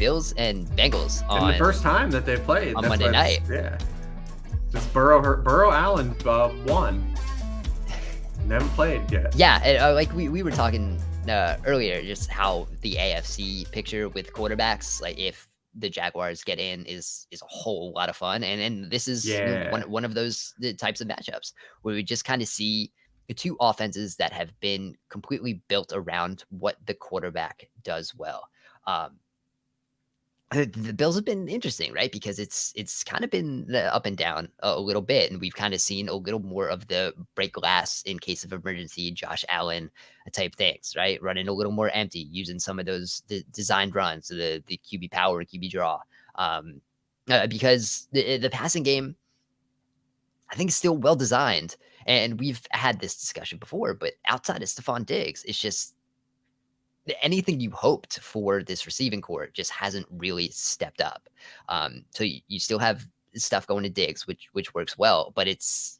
Bills and Bengals And the first time that they played on Monday night. Yeah. Just Burrow Allen won. Never played yet. Yeah, like we were talking earlier, just how the AFC picture with quarterbacks, like if the Jaguars get in, is a whole lot of fun, and this is one of those types of matchups where we just kind of see the two offenses that have been completely built around what the quarterback does well. The Bills have been interesting, right? Because it's kind of been up and down a little bit, and we've kind of seen a little more of the break glass in case of emergency, Josh Allen type things, right? Running a little more empty, using some of those designed runs, the QB power and QB draw, because the passing game, I think, is still well designed, and we've had this discussion before. But outside of Stephon Diggs, it's just anything you hoped for this receiving core just hasn't really stepped up. So you still have stuff going to Diggs, which works well, but it's,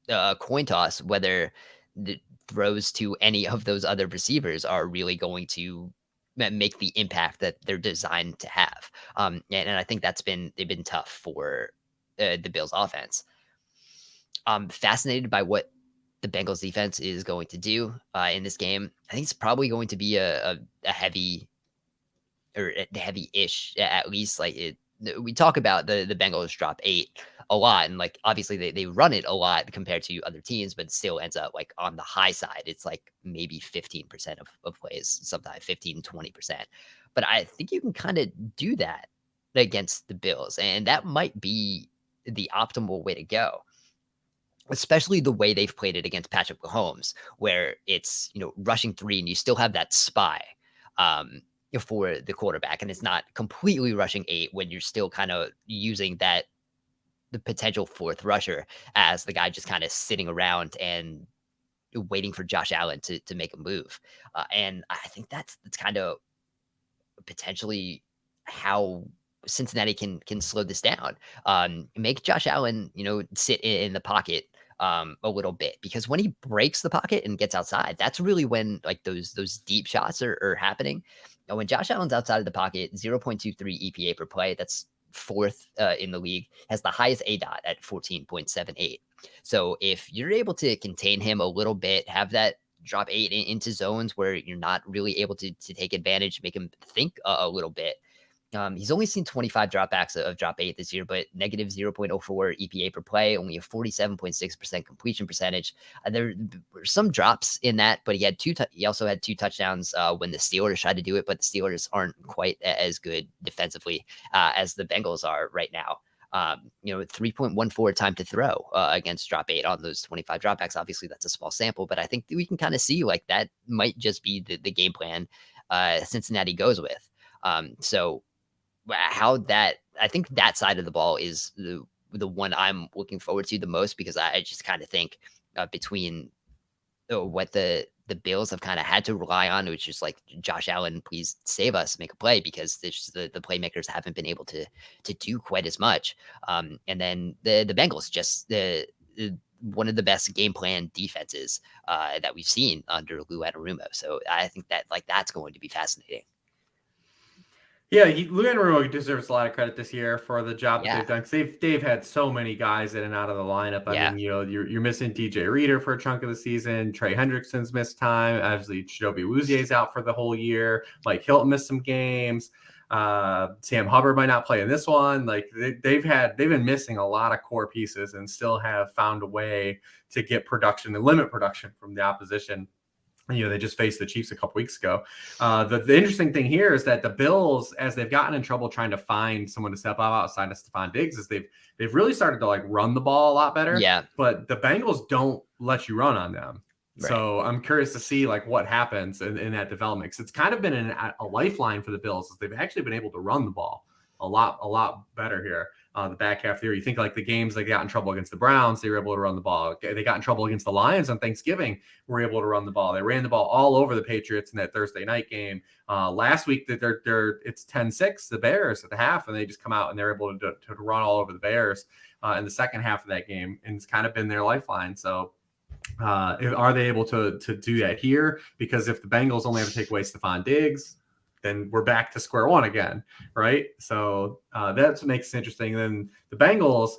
a coin toss whether the throws to any of those other receivers are really going to make the impact that they're designed to have. And I think they've been tough for the Bills offense. I'm fascinated by what the Bengals defense is going to do in this game. I think it's probably going to be a heavy or heavy-ish, at least. We talk about the Bengals drop 8 a lot, and like obviously they run it a lot compared to other teams, but it still ends up like on the high side. It's like maybe 15% of plays, sometimes 15-20%. But I think you can kind of do that against the Bills, and that might be the optimal way to go, especially the way they've played it against Patrick Mahomes, where it's, rushing 3 and you still have that spy for the quarterback. And it's not completely rushing 8 when you're still kind of using the potential 4th rusher as the guy just kind of sitting around and waiting for Josh Allen to make a move. And I think that's kind of potentially how Cincinnati can slow this down. Make Josh Allen, sit in the pocket a little bit, because when he breaks the pocket and gets outside, that's really when like those deep shots are happening. And when Josh Allen's outside of the pocket, 0.23 EPA per play, that's 4th in the league, has the highest ADOT at 14.78. So if you're able to contain him a little bit, have that drop 8 into zones where you're not really able to take advantage, make him think a little bit. He's only seen 25 dropbacks of drop 8 this year, but negative 0.04 EPA per play, only a 47.6% completion percentage. There were some drops in that, but he also had 2 touchdowns when the Steelers tried to do it, but the Steelers aren't quite as good defensively as the Bengals are right now. 3.14 time to throw against drop 8 on those 25 dropbacks. Obviously, that's a small sample, but I think we can kind of see like that might just be the game plan Cincinnati goes with. So I think that side of the ball is the one I'm looking forward to the most, because I just kind of think between what the Bills have kind of had to rely on, which is like, Josh Allen, please save us, make a play, because the playmakers haven't been able to do quite as much. And then the Bengals, just one of the best game plan defenses that we've seen under Lou Anarumo. So I think that that's going to be fascinating. Yeah, Lou Anarumo deserves a lot of credit this year for the job that they've done, because they've had so many guys in and out of the lineup. I mean, you're missing DJ Reader for a chunk of the season. Trey Hendrickson's missed time. Obviously, Chidobe Awuzie's out for the whole year. Mike Hilton missed some games. Sam Hubbard might not play in this one. Like they've been missing a lot of core pieces and still have found a way to get production and limit production from the opposition. They just faced the Chiefs a couple weeks ago. The interesting thing here is that the Bills, as they've gotten in trouble trying to find someone to step up outside of Stephon Diggs, is they've really started to like run the ball a lot better. Yeah. But the Bengals don't let you run on them. Right. So I'm curious to see like what happens in that development, because it's kind of been a lifeline for the Bills, is they've actually been able to run the ball a lot better here. The back half there, you think like the games they got in trouble against the Browns, they were able to run the ball. They got in trouble against the Lions on Thanksgiving, were able to run the ball. They ran the ball all over the Patriots in that Thursday night game. Last week, it's 10-6, the Bears at the half, and they just come out and they're able to run all over the Bears in the second half of that game, and it's kind of been their lifeline. So are they able to do that here? Because if the Bengals only have to take away Stephon Diggs, then we're back to square one again, right? So that's what makes it interesting. And then the Bengals,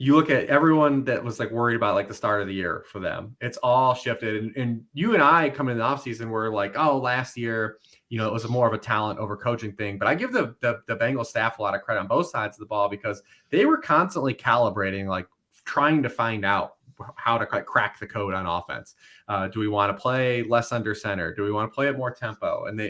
you look at everyone that was like worried about like the start of the year for them. It's all shifted. And you and I coming in the offseason were like, oh, last year, it was more of a talent over coaching thing. But I give the Bengals staff a lot of credit on both sides of the ball because they were constantly calibrating, like trying to find out how to crack the code on offense. Do we want to play less under center? Do we want to play at more tempo? And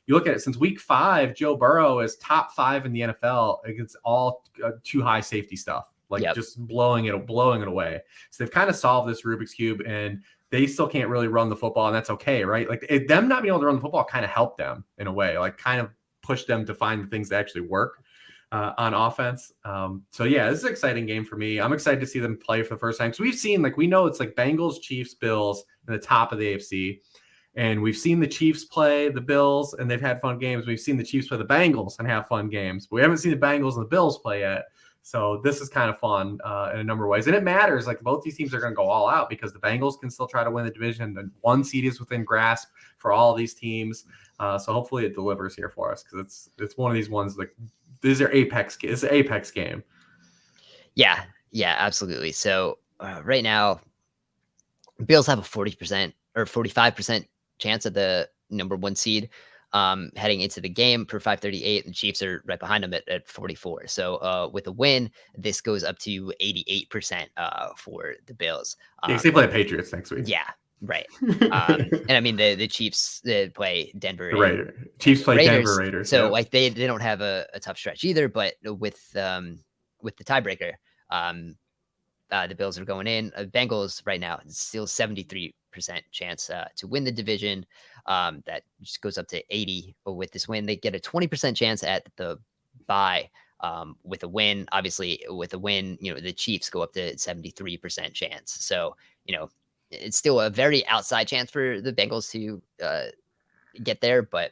you look at it since week 5, Joe Burrow is top 5 in the NFL against all too high safety stuff. Just blowing it away. So they've kind of solved this Rubik's Cube, and they still can't really run the football, and that's okay, right? Like them not being able to run the football kind of helped them in a way, like kind of pushed them to find the things that actually work on offense. So yeah, this is an exciting game for me. I'm excited to see them play for the first time. So we've seen, like, we know it's like Bengals, Chiefs, Bills in the top of the AFC. And we've seen the Chiefs play the Bills, and they've had fun games. We've seen the Chiefs play the Bengals and have fun games. But we haven't seen the Bengals and the Bills play yet. So this is kind of fun in a number of ways. And it matters. Like, both these teams are going to go all out because the Bengals can still try to win the division. The 1 seed is within grasp for all of these teams. So hopefully it delivers here for us because it's one of these ones, like, these are apex. It's an apex game. Yeah, absolutely. So right now, Bills have a 40% or 45% chance of the number 1 seed heading into the game for 538, and the Chiefs are right behind them at 44. So with a win, this goes up to 88% for the Bills. They play the Patriots next week. Yeah, right. And I mean the Chiefs play Denver. The Raiders. Chiefs play Denver Raiders. So like they don't have a tough stretch either. But with the tiebreaker, the Bills are going in. Bengals right now still 73% chance to win the division. That just goes up to 80. But with this win, they get a 20% chance at the bye. With a win, obviously, with a win, the Chiefs go up to 73% chance. So, it's still a very outside chance for the Bengals to get there. But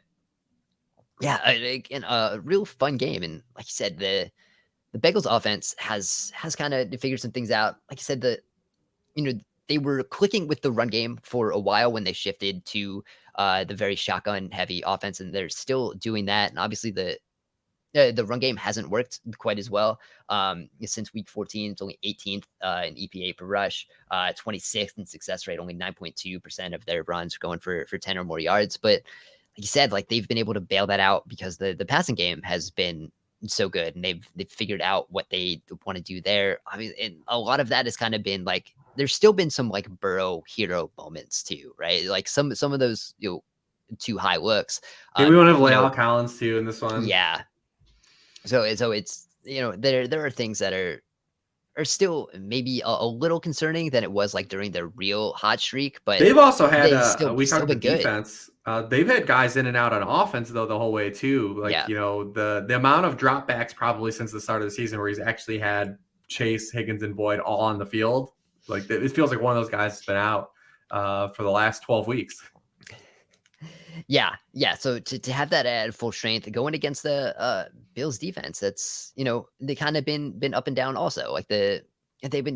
yeah, again, a real fun game. And like you said, the Bengals offense has kind of figured some things out. Like you said, they were clicking with the run game for a while when they shifted to the very shotgun heavy offense, and they're still doing that. And obviously the run game hasn't worked quite as well since week 14. It's only 18th in EPA per rush, 26th in success rate. Only 9.2% of their runs are going for 10 or more yards. But like you said, like they've been able to bail that out because the passing game has been so good, and they've figured out what they want to do there. I mean, and a lot of that has kind of been like, there's still been some like Burrow hero moments too, right? Like some of those, too high looks. We want to have La'el Collins too in this one. Yeah. So it's, there are things that are still maybe a little concerning than it was like during the real hot streak, but they've also had we talked about defense. They've had guys in and out on offense though the whole way too. Like, the amount of dropbacks probably since the start of the season where he's actually had Chase, Higgins, and Boyd all on the field. Like, it feels like one of those guys has been out for the last 12 weeks. Yeah. So to have that at full strength going against the Bills defense, that's they kind of been up and down also. Like they've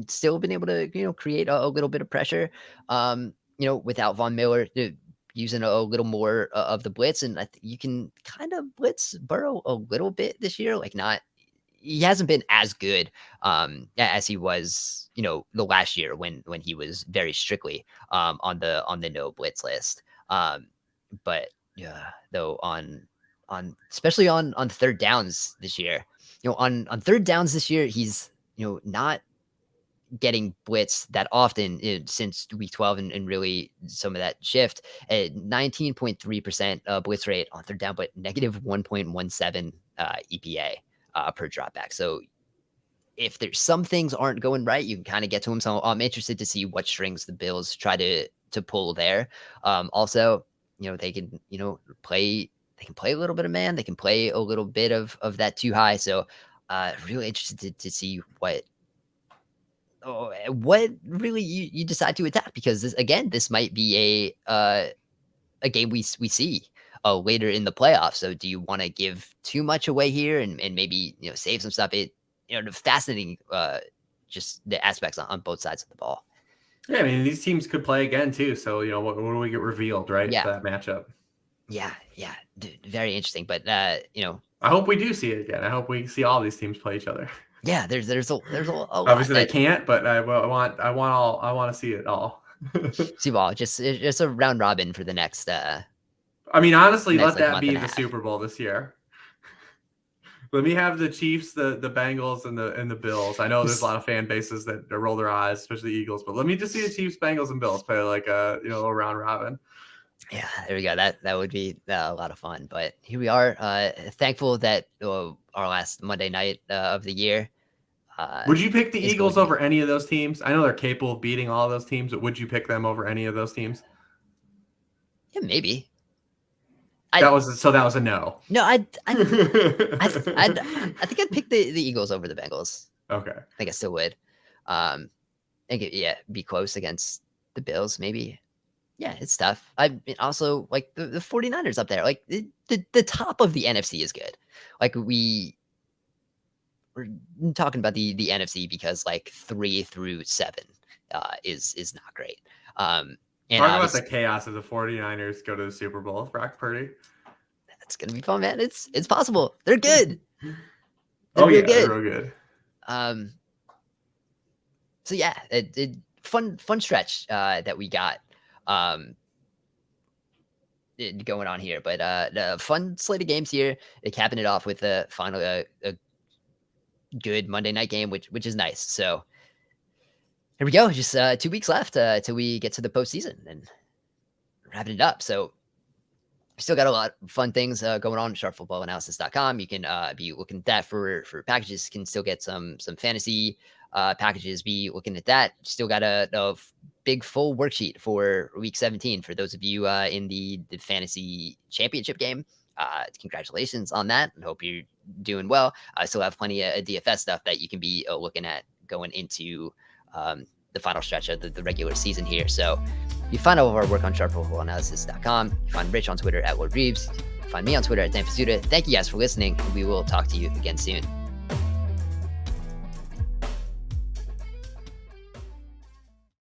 still been able to create a little bit of pressure. Without Von Miller using a little more of the blitz, and you can kind of blitz Burrow a little bit this year. Like he hasn't been as good as he was the last year when he was very strictly on the no blitz list. But yeah, though on especially on third downs this year, on third downs this year, he's not getting blitz that often since week 12 and really some of that shift at 19.3% blitz rate on third down, but negative 1.17 EPA per dropback. So if there's some things aren't going right, you can kind of get to him. So I'm interested to see what strings the Bills try to pull there. Also, they can play a little bit of man, they can play a little bit of that too high. So really interested to see what really you decide to attack, because this might be a game we see later in the playoffs. So do you want to give too much away here and maybe save some stuff? Fascinating just the aspects on both sides of the ball. Yeah, I mean, these teams could play again too. So what do we get revealed, right? Yeah. For that matchup. Yeah, dude, very interesting. But I hope we do see it again. I hope we see all these teams play each other. Yeah, there's a lot Obviously they that can't, but I want to see it all. see ball just a round robin for the next I mean, honestly, let like that month be and a the half. Super Bowl this year. Let me have the Chiefs, the Bengals, and the Bills. I know there's a lot of fan bases that roll their eyes, especially the Eagles, but let me just see the Chiefs, Bengals, and Bills play like a little round robin. Yeah, there we go. That would be a lot of fun. But here we are. Thankful that our last Monday night of the year. Would you pick the Is going Eagles to be over any of those teams? I know they're capable of beating all of those teams, but would you pick them over any of those teams? Yeah, maybe. That was a no. No, I think I'd pick the Eagles over the Bengals. Okay. I think I still would. I think be close against the Bills, maybe. Yeah, it's tough. I mean, also like the 49ers up there. Like the top of the NFC is good. Like we're talking about the NFC because like 3 through 7 is not great. And talk about the chaos of the 49ers go to the Super Bowl, Brock Purdy. That's gonna be fun, man. It's possible. They're good. They're real good. So yeah, fun stretch that we got going on here, but the fun slate of games here. Capping it off with a final a good Monday night game, which is nice. So here we go. Just 2 weeks left till we get to the postseason and wrapping it up. So we still got a lot of fun things going on at sharpfootballanalysis.com. You can be looking at that for packages. You can still get some fantasy packages. Be looking at that. Still got a big full worksheet for week 17 for those of you in the fantasy championship game. Congratulations on that, and hope you're doing well. I still have plenty of DFS stuff that you can be looking at going into the final stretch of the regular season here. So you find all of our work on sharpfootballanalysis.com. You find Rich on Twitter at Lord Reeves. You find me on Twitter at Dan Pizzuta. Thank you guys for listening, and we will talk to you again soon.